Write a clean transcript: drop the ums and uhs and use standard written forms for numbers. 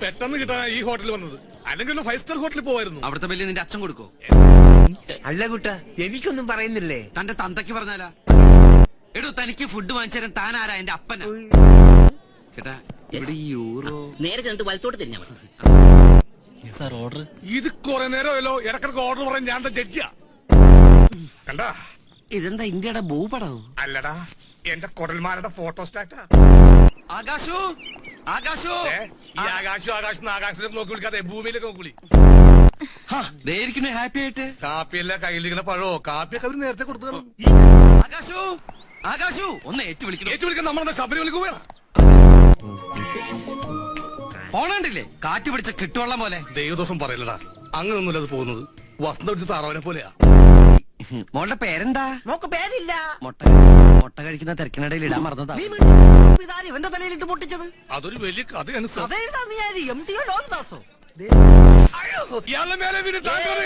പെട്ടെന്ന് കിട്ടാൻ ഈ ഹോട്ടലിൽ വന്നത്. അല്ലെങ്കിൽ 5 സ്റ്റാർ ഹോട്ടലിൽ പോവായിരുന്നു. അവിടുത്തെ ബില്ല് നിന്റെ അച്ഛൻ കൊടുക്കോ? അല്ല കുട്ട, എനിക്കൊന്നും പറയുന്നില്ലേ? തന്റെ തന്തയ്ക്ക് പറഞ്ഞാലാ? എടോ, തനിക്ക് ഫുഡ് വാങ്ങിച്ചു തരാൻ താൻ ആരാ? എന്റെ അപ്പനാ. ചേട്ടാ, ഇവിടെ ഈ യൂറോ നേരെ ചെന്നിട്ട് വലത്തോട്ട് തിരിഞ്ഞാ മതി. Sir order. ഇത് കുറെ നേരമല്ലോ ഇടക്കിടക്ക് ഓർഡർ പറയാൻ ഞാൻ ജഡ്ജിയാ. കണ്ടാ? ഇതെന്താ ഇന്ത്യയുടെ ഭൂപടവും? അല്ലടാ, എന്റെ കുടൽമാരുടെ ഫോട്ടോ സ്റ്റാറ്റാ. ആകാശു, ആകാശു, ഈ ആകാശം ആകാശത്തിലേക്ക് നോക്കി വിളിക്കാതെ ഭൂമിയിലേക്ക് നോക്കി വിളി. ഹാപ്പി ആയിട്ട്. കാപ്പിയല്ല കയ്യിലിരിക്കുന്ന പഴോ? കാപ്പിയൊക്കെ അവര് നേരത്തെ കൊടുത്തു. ആകാശു, ആകാശു, ഒന്ന് ഏറ്റു വിളിക്കണം. ഏറ്റു വിളിക്കാൻ നമ്മളെന്താ ശബരിമലക്ക് പോയാ? പോണണ്ടില്ലേ കാറ്റ് പിടിച്ച കിട്ടുവെള്ളം പോലെ. ദൈവദോഷം പറയില്ലടാ, അങ്ങനൊന്നുമില്ല അത് പോകുന്നത്. വസന്ത പിടിച്ച താറാവിനെ പോലെയാ. മോളുടെ പേരെന്താ? മോക്ക് പേരില്ല. മുട്ട കഴിക്കുന്ന തിരക്കിനിടയിൽ ഇടാൻ മറന്നതാ. ഇവന്റെ തലയിലിട്ട് പൊട്ടിച്ചത് അതൊരു വലിയ കഥയാണ് സർ. അതെഴുതാന്ന് ഞാൻ MTO ലോഹിദാസോ? ഇയാളുടെ മേലെ വീണ് താങ്കൾ